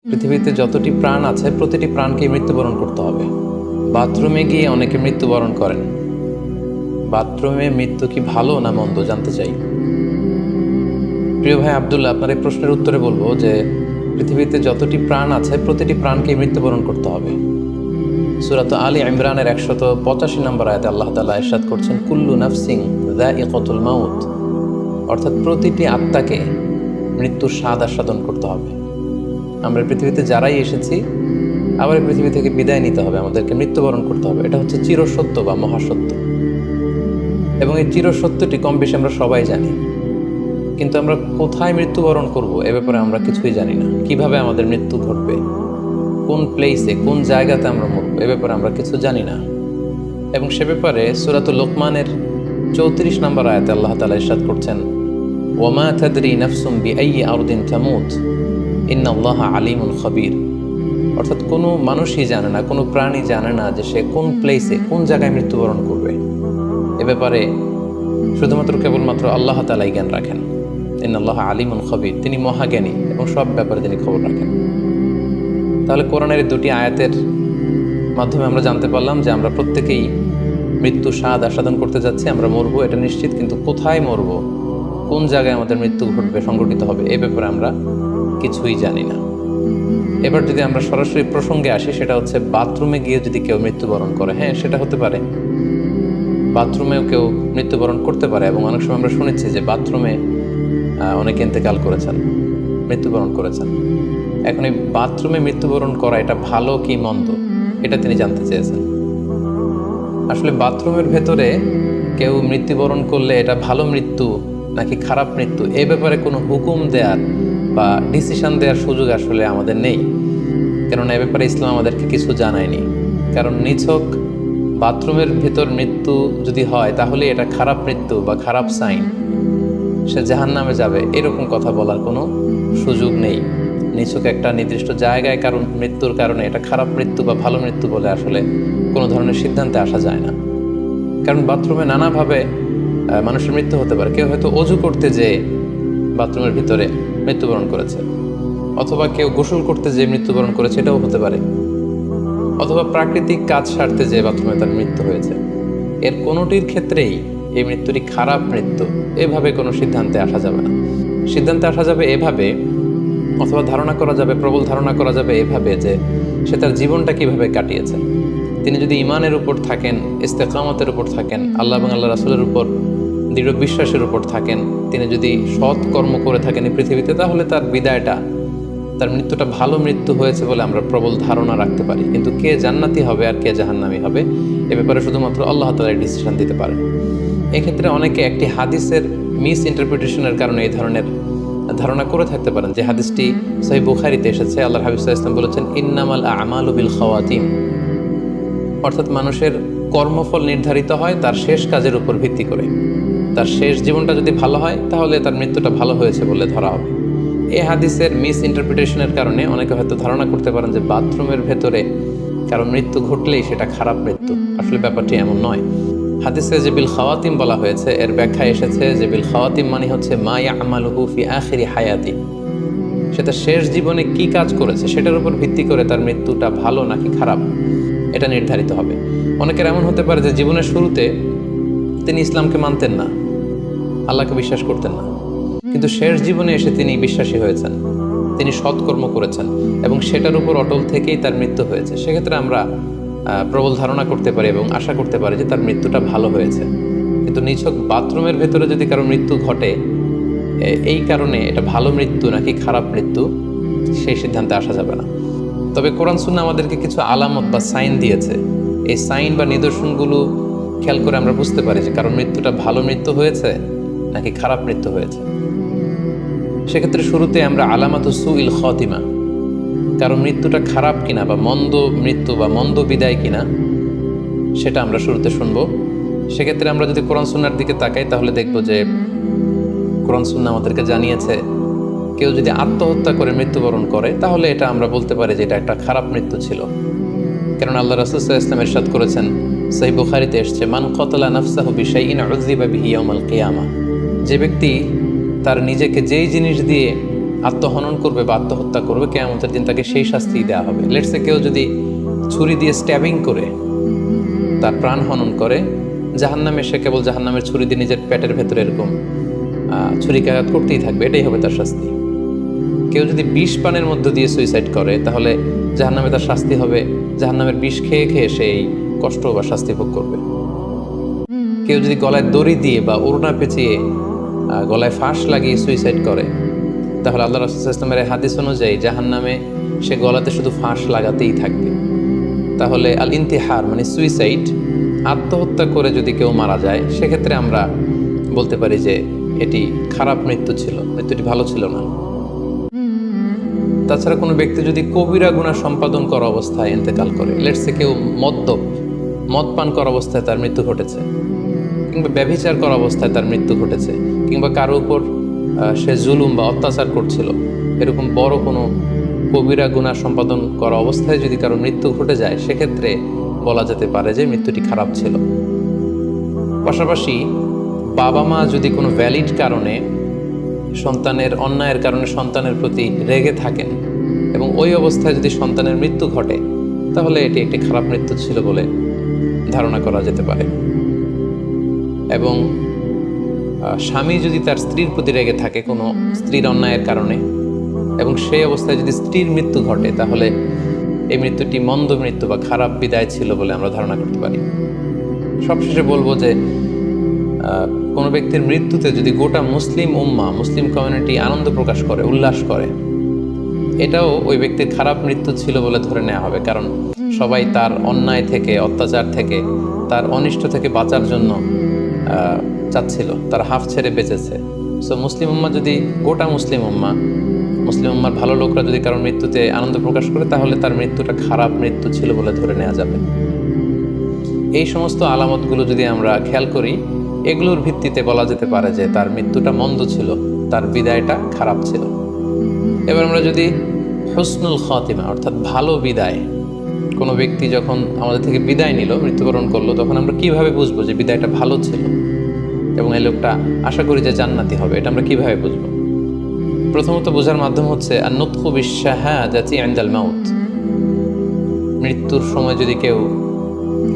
পৃথিবীতে যতটি প্রাণ আছে প্রতিটি প্রাণকে মৃত্যুবরণ করতে হবে। বাথরুমে গিয়ে অনেকে মৃত্যুবরণ করেন। বাথরুমে মৃত্যু কি ভালো না মন্দ জানতে চাই। প্রিয় ভাই আব্দুল্লাহ, আপনার এই প্রশ্নের উত্তরে বলবো যে পৃথিবীতে যতটি প্রাণ আছে প্রতিটি প্রাণকে মৃত্যুবরণ করতে হবে। সূরাত আলী ইমরানের 185 নম্বর আয়াতে আল্লাহ তাআলা ইরশাদ করছেন, কুল্লু নাফসিন যায়িকাতুল মাউত, অর্থাৎ প্রতিটি আত্মাকে মৃত্যুর স্বাদ আস্বাদন করতে হবে। আমরা পৃথিবীতে যারাই এসেছি আবার এই পৃথিবী থেকে বিদায় নিতে হবে, আমাদেরকে মৃত্যুবরণ করতে হবে। এটা হচ্ছে চিরসত্য বা মহাসত্য, এবং এই চিরসত্যটি কম বেশি আমরা সবাই জানি। কিন্তু আমরা কোথায় মৃত্যুবরণ করব এ ব্যাপারে আমরা কিছুই জানি না। কিভাবে আমাদের মৃত্যু ঘটবে, কোন প্লেসে, কোন জায়গাতে আমরা মরব এ ব্যাপারে আমরা কিছু জানি না। এবং সে ব্যাপারে সূরাতুল লোকমানের 34 নম্বর আয়াতে আল্লাহ তাআলা ইরশাদ করছেন, ওয়ামা তাদরি নাফসুম বিআইয়ি আরদিন তামুত ইন্নাল্লাহা আলিমুল খাবীর, অর্থাৎ কোনো মানুষই জানে না, কোনো প্রাণী জানে না যে সে কোন প্লেসে, কোন জায়গায় মৃত্যুবরণ করবে। এ ব্যাপারে শুধুমাত্র কেবলমাত্র আল্লাহ তাআলাই জ্ঞান রাখেন। ইন্নাল্লাহা আলিমুল খাবীর, তিনি মহাজ্ঞানী এবং সব ব্যাপারে তিনি খবর রাখেন। তাহলে কোরআনের দুটি আয়াতের মাধ্যমে আমরা জানতে পারলাম যে আমরা প্রত্যেকেই মৃত্যু স্বাদ আস্বাদন করতে যাচ্ছি, আমরা মরবো এটা নিশ্চিত, কিন্তু কোথায় মরবো, কোন জায়গায় আমাদের মৃত্যু ঘটবে, সংঘটিত হবে এ ব্যাপারে আমরা কিছুই জানি না। এবার যদি আমরা সরাসরি প্রসঙ্গে আসি, সেটা হচ্ছে বাথরুমে গিয়ে যদি কেউ মৃত্যুবরণ করে, হ্যাঁ সেটা হতে পারে। বাথরুমেও কেউ মৃত্যুবরণ করতে পারে, এবং অনেক সময় আমরা শুনেছি যে বাথরুমে অনেকে ইন্তেকাল করেছেন, মৃত্যুবরণ করেছেন। এখন এই বাথরুমে মৃত্যুবরণ করা এটা ভালো কি মন্দ এটা তিনি জানতে চেয়েছেন। আসলে বাথরুমের ভেতরে কেউ মৃত্যুবরণ করলে এটা ভালো মৃত্যু নাকি খারাপ মৃত্যু এ ব্যাপারে কোনো হুকুম দেওয়ার বা ডিসিশন দেওয়ার সুযোগ আসলে আমাদের নেই, কেননা এ ব্যাপারে ইসলাম আমাদেরকে কিছু জানায়নি। কারণ নিছক বাথরুমের ভেতর মৃত্যু যদি হয় তাহলে এটা খারাপ মৃত্যু বা খারাপ সাইন, সে জাহান্নামে যাবে এরকম কথা বলার কোনো সুযোগ নেই। নিছক একটা নির্দিষ্ট জায়গায় কারণ মৃত্যুর কারণে এটা খারাপ মৃত্যু বা ভালো মৃত্যু বলে আসলে কোনো ধরনের সিদ্ধান্তে আসা যায় না। কারণ বাথরুমে নানাভাবে মানুষের মৃত্যু হতে পারে। কেউ হয়তো অজু করতে যেয়ে বাথরুমের ভিতরে মৃত্যুবরণ করেছে, অথবা কেউ গোসল করতে যেয়ে মৃত্যুবরণ করেছে, এটাও হতে পারে, অথবা প্রাকৃতিক কাজ সারতে যেয়ে বাথরুমে তার মৃত্যু হয়েছে। এর কোনোটির ক্ষেত্রেই এই মৃত্যুটি খারাপ মৃত্যু এভাবে কোনো সিদ্ধান্তে আসা যাবে না। সিদ্ধান্তে আসা যাবে এভাবে, অথবা ধারণা করা যাবে, প্রবল ধারণা করা যাবে এভাবে যে সে তার জীবনটা কিভাবে কাটিয়েছে। তিনি যদি ঈমানের উপর থাকেন, ইস্তেকামতের উপর থাকেন, আল্লাহ এবং আল্লাহ রাসূলের উপর দৃঢ় বিশ্বাসের উপর থাকেন, তিনি যদি সৎ কর্ম করে থাকেন এই পৃথিবীতে, তাহলে তার বিদায়টা, তার মৃত্যুটা ভালো মৃত্যু হয়েছে বলে আমরা প্রবল ধারণা রাখতে পারি। কিন্তু কে জান্নাতি হবে আর কে জাহান্নামী হবে এ ব্যাপারে শুধুমাত্র আল্লাহ তাআলা ডিসিশন দিতে পারেন। এক্ষেত্রে অনেকে একটি হাদিসের মিস ইন্টারপ্রিটেশনের কারণে এই ধরনের ধারণা করে থাকতে পারেন যে হাদিসটি সহিহ বুখারীতে এসেছে। আল্লাহর হাবিব সাল্লাল্লাহু আলাইহি ওয়াসাল্লাম বলেছেন, ইন্নামাল আমালু বিল খাওয়াতিম, অর্থাৎ মানুষের কর্মফল নির্ধারিত হয় তার শেষ কাজের উপর ভিত্তি করে। তার শেষ জীবনটা যদি ভালো হয় তাহলে তার মৃত্যুটা ভালো হয়েছে বলে ধরা হবে। এই হাদিসের মিস ইন্টারপ্রিটেশনের কারণে অনেকে হয়তো ধারণা করতে পারেন যে বাথরুমের ভেতরে কারণ মৃত্যু ঘটলেই সেটা খারাপ মৃত্যু। আসলে ব্যাপারটি এমন নয়। হাদিসে যে বিল খাওয়াতিম বলা হয়েছে, এর ব্যাখ্যা এসেছে যে বিল খাওয়াতিম মানে হচ্ছে মা ইয়ামালুহু ফি আখিরি হায়াতি, সেটা শেষ জীবনে কি কাজ করেছে সেটার উপর ভিত্তি করে তার মৃত্যুটা ভালো নাকি খারাপ এটা নির্ধারিত হবে। অনেকের এমন হতে পারে যে জীবনের শুরুতে তিনি ইসলামকে মানতেন না, আল্লাহকে বিশ্বাস করতেন না, কিন্তু শেষ জীবনে এসে তিনি বিশ্বাসী হয়েছেন, তিনি সৎকর্ম করেছেন এবং সেটার উপর অটল থেকেই তার মৃত্যু হয়েছে। সেক্ষেত্রে আমরা প্রবল ধারণা করতে পারি এবং আশা করতে পারি যে তার মৃত্যুটা ভালো হয়েছে। কিন্তু নিছক বাথরুমের ভেতরে যদি কারো মৃত্যু ঘটে, এই কারণে এটা ভালো মৃত্যু নাকি খারাপ মৃত্যু সেই সিদ্ধান্তে আসা যাবে না। তবে কোরআন সুন্নাহ আমাদেরকে কিছু আলামত বা সাইন দিয়েছে। এই সাইন বা নিদর্শনগুলো খেয়াল করে আমরা বুঝতে পারি যে কারো মৃত্যুটা ভালো মৃত্যু হয়েছে নাকি খারাপ মৃত্যু হয়েছে। সেক্ষেত্রে শুরুতে আমরা আলামাতু সুইল খাতিমা, কারণ মৃত্যুটা খারাপ কিনা বা মন্দ মৃত্যু বা মন্দ বিদায় কিনা সেটা আমরা শুরুতে শুনবো। সেক্ষেত্রে আমরা যদি কোরআন সুন্নাহর দিকে তাকাই তাহলে দেখব যে কোরআন সুন্নাহ আমাদেরকে জানিয়েছে কেউ যদি আত্মহত্যা করে মৃত্যুবরণ করে তাহলে এটা আমরা বলতে পারি যে এটা একটা খারাপ মৃত্যু ছিল। কারণ আল্লাহ রাসূল সাল্লাল্লাহু আলাইহি ওয়াসাল্লাম ইরশাদ করেছেন, সহিহ বুখারীতে এসেছে, মান কাতালা নাফসাহু বিশাইইন উযিবা বিহি ইয়াউমাল কিয়ামা, যে ব্যক্তি তার নিজেকে যেই জিনিস দিয়ে আত্মহনন করবে বা আত্মহত্যা করবে, কিয়ামতের দিন তাকে সেই শাস্তি দেওয়া হবে। লেটসে কেউ যদি ছুরি দিয়ে স্ট্যাবিং করে তার প্রাণ হনন করে, জাহান্নামে সে কেবল জাহান্নামের ছুরি দিয়ে নিজের পেটের ভেতরে এরকম ছুরিকাঘাত করতেই থাকবে, এটাই হবে তার শাস্তি। কেউ যদি বিষ পানের মধ্য দিয়ে সুইসাইড করে, তাহলে জাহান্নামে তার শাস্তি হবে জাহান্নামের বিষ খেয়ে খেয়ে সেই কষ্ট বা শাস্তি ভোগ করবে। কেউ যদি গলায় দড়ি দিয়ে বা ওড়না পেঁচিয়ে গলায় ফাঁস লাগিয়ে সুইসাইড করে, তাহলে আল্লাহ রাসূল সাল্লাল্লাহু আলাইহি ওয়াসাল্লামের হাদিস অনুযায়ী জাহান্নামে সে গলাতে শুধু ফাঁস লাগাতেই থাকবে। তাহলে আল ইন্তিহার মানে সুইসাইড, আত্মহত্যা করে যদি কেউ মারা যায়, সেক্ষেত্রে আমরা বলতে পারি যে এটি খারাপ মৃত্যু ছিল, মৃত্যুটি ভালো ছিল না। তাছাড়া কোনো ব্যক্তি যদি কবিরা গুনাহ সম্পাদন করা অবস্থায় ইন্তেকাল করে, লেটসে কেউ মদ পান করা অবস্থায় তার মৃত্যু ঘটেছে, কিংবা ব্যভিচার করা অবস্থায় তার মৃত্যু ঘটেছে, কিংবা কারো উপর সে জুলুম বা অত্যাচার করছিল, এরকম বড় কোনো কবিরা গুনাহ সম্পাদন করা অবস্থায় যদি কারো মৃত্যু ঘটে যায়, সেক্ষেত্রে বলা যেতে পারে যে মৃত্যুটি খারাপ ছিল। পাশাপাশি বাবা মা যদি কোনো ভ্যালিড কারণে সন্তানের অন্যায়ের কারণে সন্তানের প্রতি রেগে থাকেন এবং ওই অবস্থায় যদি সন্তানের মৃত্যু ঘটে, তাহলে এটি একটি খারাপ মৃত্যু ছিল বলে ধারণা করা যেতে পারে। এবং স্বামী যদি তার স্ত্রীর প্রতি রেগে থাকে কোনো স্ত্রীর অন্যায়ের কারণে, এবং সেই অবস্থায় যদি স্ত্রীর মৃত্যু ঘটে, তাহলে এই মৃত্যুটি মন্দ মৃত্যু বা খারাপ বিদায় ছিল বলে আমরা ধারণা করতে পারি। সবশেষে বলবো যে কোনো ব্যক্তির মৃত্যুতে যদি গোটা মুসলিম কমিউনিটি আনন্দ প্রকাশ করে, উল্লাস করে, এটাও ওই ব্যক্তির খারাপ মৃত্যু ছিল বলে ধরে নেওয়া হবে। কারণ সবাই তার অন্যায় থেকে, অত্যাচার থেকে, তার অনিষ্ট থেকে বাঁচার জন্য চাচ্ছিল, তার হাফ ছেড়ে বেঁচেছে। সো গোটা মুসলিম উম্মার ভালো লোকরা যদি কারোর মৃত্যুতে আনন্দ প্রকাশ করে, তাহলে তার মৃত্যুটা খারাপ মৃত্যু ছিল বলে ধরে নেওয়া যাবে। এই সমস্ত আলামতগুলো যদি আমরা খেয়াল করি, এগুলোর ভিত্তিতে বলা যেতে পারে যে তার মৃত্যুটা মন্দ ছিল, তার বিদায়টা খারাপ ছিল। এবার আমরা যদি হুসনুল খাতিমা অর্থাৎ ভালো বিদায়, কোনো ব্যক্তি যখন আমাদের থেকে বিদায় নিল, মৃত্যুবরণ করলো, তখন আমরা কিভাবে বুঝবো যে বিদায়টা ভালো ছিল এবং এই লোকটা আশা করি যে জান্নাতি হবে, এটা আমরা কিভাবে বুঝবো? প্রথমত বোঝার মাধ্যম হচ্ছে আন-নুতকু বিশ-শাহাদাতি ইনদাল মাউত। মৃত্যুর সময় যদি কেউ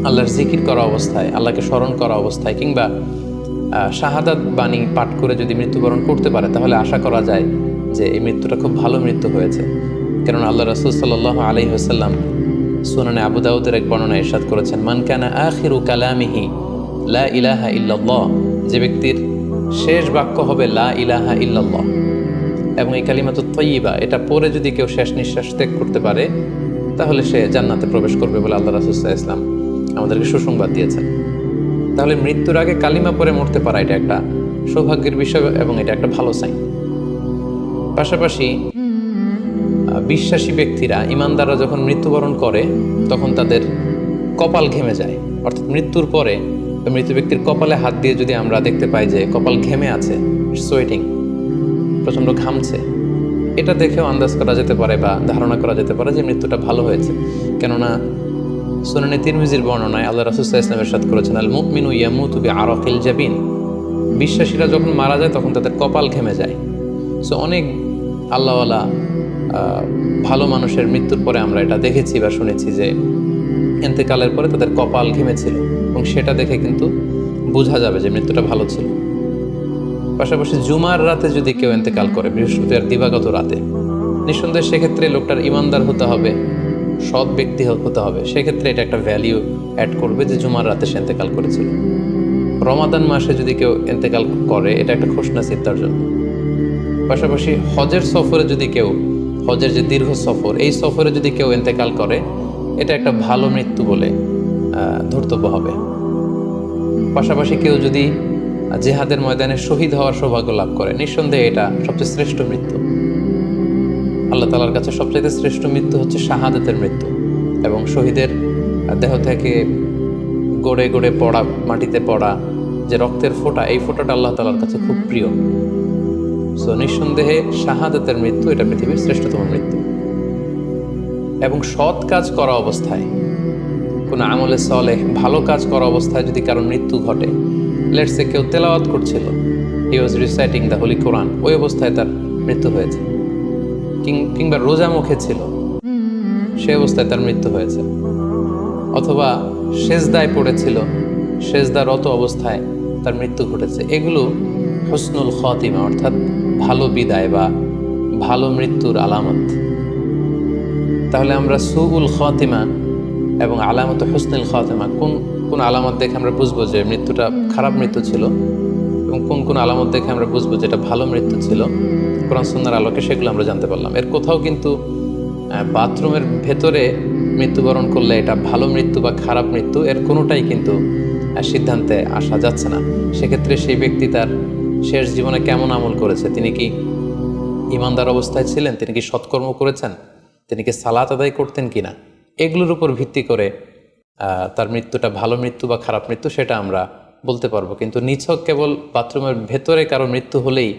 আল্লাহর জিকির করা অবস্থায়, আল্লাহকে স্মরণ করা অবস্থায়, কিংবা শাহাদাত বাণী পাঠ করে যদি মৃত্যুবরণ করতে পারে, তাহলে আশা করা যায় যে এই মৃত্যুটা খুব ভালো মৃত্যু হয়েছে। কেননা আল্লাহ রাসূল সাল্লাল্লাহু আলাইহি ওয়াসাল্লাম সুনানে আবু দাউদের এক বর্ণনায় ইরশাদ করেছেন, মান কানা আখিরু কালামিহি লা ইলাহা ইল্লাল্লাহ, যে ব্যক্তির শেষ বাক্য হবে লা ইলাহা ইল্লাল্লাহ এবং এই কালিমাতুত তাইয়্যিবা, এটা পরে যদি কেউ শেষ নিঃশ্বাস ত্যাগ করতে পারে, তাহলে সে জান্নাতে প্রবেশ করবে বলে আল্লাহ রাসূল সাল্লাল্লাহু আলাইহি ওয়াসাল্লাম আমাদেরকে সুসংবাদ দিয়েছেন। তাহলে মৃত্যুর আগে কালিমা পরে মরতে পারা, এটা একটা সৌভাগ্যের বিষয় এবং এটা একটা ভালো সাইন। পাশাপাশি বিশ্বাসী ব্যক্তিরা, ইমানদাররা যখন মৃত্যুবরণ করে, তখন তাদের কপাল ঘেমে যায়। অর্থাৎ মৃত্যুর পরে মৃত ব্যক্তির কপালে হাত দিয়ে যদি আমরা দেখতে পাই যে কপাল ঘেমে আছে, সোয়েটিং, প্রচণ্ড ঘামছে, এটা দেখেও আন্দাজ করা যেতে পারে বা ধারণা করা যেতে পারে যে মৃত্যুটা ভালো হয়েছে। কেননা সুনানে তিরমিজির বর্ণনায় আল্লাহ রাসূল সাল্লাল্লাহু আলাইহি ওয়াসাল্লাম ইরশাদ করেছেন, আল মুমিনু ইয়ামুতু বিআরাকিল জাবিন, বিশ্বাসীরা যখন মারা যায় তখন তাদের কপাল ঘেমে যায়। সো অনেক আল্লাহওয়ালা ভালো মানুষের মৃত্যুর পরে আমরা এটা দেখেছি বা শুনেছি যে ইন্তেকালের পরে তাদের কপাল ঘেমেছিল, এবং সেটা দেখে কিন্তু বোঝা যাবে যে মৃত্যুটা ভালো ছিল। পাশাপাশি জুমার রাতে যদি কেউ ইন্তেকাল করে, বৃহস্পতিবার দিবাগত রাতে, নিঃসন্দেহে সেক্ষেত্রে লোকটার ইমানদার হতে হবে, সৎ ব্যক্তি হতে হবে। সেক্ষেত্রে এটা একটা ভ্যালিউ অ্যাড করবে যে জুমার রাতে সে ইন্তেকাল করেছিল। রমাদান মাসে যদি কেউ ইন্তেকাল করে, এটা একটা খুশনসিব তার জন্য। পাশাপাশি হজের সফরে যদি কেউ, হজের যে দীর্ঘ সফর, এই সফরে যদি কেউ ইন্তেকাল করে, এটা একটা ভালো মৃত্যু বলে ধর্তব্য হবে। পাশাপাশি কেউ যদি জিহাদের ময়দানে শহীদ হওয়ার সৌভাগ্য লাভ করে, নিঃসন্দেহে এটা সবচেয়ে শ্রেষ্ঠ মৃত্যু। আল্লাহ তাআলার কাছে সবচেয়ে শ্রেষ্ঠ মৃত্যু হচ্ছে শাহাদাতের মৃত্যু, এবং শহীদের দেহ থেকে গড়ে গড়ে পড়া, মাটিতে পড়া যে রক্তের ফোঁটা, এই ফোঁটাটা আল্লাহ তাআলার কাছে খুব প্রিয়। সো নিঃসন্দেহে শাহাদাতের মৃত্যু এটা পৃথিবীর শ্রেষ্ঠতম মৃত্যু। এবং সৎ কাজ করা অবস্থায়, কোনো আমলে সলেহ ভালো কাজ করা অবস্থায় যদি কারোর মৃত্যু ঘটে, লেটস সে কেউ তেলাওয়াত করছিল, হি ওয়াজ রিসাইটিং দ্য হোলি কোরআন, ওই অবস্থায় তার মৃত্যু হয়েছে, কিংবা রোজা মুখে ছিল, সে অবস্থায় তার মৃত্যু হয়েছে, অথবা সেজদায় পড়েছিল, সেজদারত অবস্থায় তার মৃত্যু ঘটেছে। এগুলো হুসনুল খাতিমা অর্থাৎ ভালো বিদায় বা ভালো মৃত্যুর আলামত। তাহলে আমরা সুউল খাতিমা এবং আলামত হুসনুল খাতিমা কোন কোন আলামত দেখে আমরা বুঝবো যে মৃত্যুটা খারাপ মৃত্যু ছিল, এবং কোন কোন আলামত দেখে আমরা বুঝবো যে এটা ভালো মৃত্যু ছিল, কোরআন সুন্নাহর আলোকে সেগুলো আমরা জানতে পারলাম। এর কোথাও কিন্তু বাথরুমের ভেতরে মৃত্যুবরণ করলে এটা ভালো মৃত্যু বা খারাপ মৃত্যু এর কোনোটাই কিন্তু সিদ্ধান্তে আসা যাচ্ছে না। সেক্ষেত্রে সেই ব্যক্তি তার শেষ জীবনে কেমন আমল করেছে, তিনি কি ইমানদার অবস্থায় ছিলেন, তিনি কি সৎকর্ম করেছেন, তিনি কি সালাত আদায় করতেন কিনা, এগুলোর উপর ভিত্তি করে তার মৃত্যুটা ভালো মৃত্যু বা খারাপ মৃত্যু সেটা আমরা বলতে পারবো। কিন্তু নিছক কেবল বাথরুমের ভেতরে কারো মৃত্যু হলেই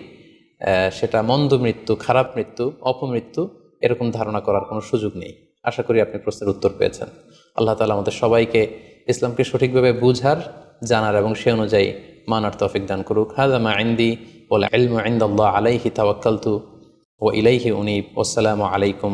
সেটা মন্দ মৃত্যু, খারাপ মৃত্যু, অপমৃত্যু এরকম ধারণা করার কোনো সুযোগ নেই। আশা করি আপনি প্রশ্নের উত্তর পেয়েছেন। আল্লাহ তাআলা আমাদের সবাইকে ইসলামকে সঠিকভাবে বুঝার, জানার এবং সে অনুযায়ী মানার তৌফিক দান করুক। হাযা মা ইনদি ওয়াল ইলমু ইনদাল্লাহ আলাইহি তাওয়াক্কালতু ওয়া ইলাইহি উনীব। আসসালামু আলাইকুম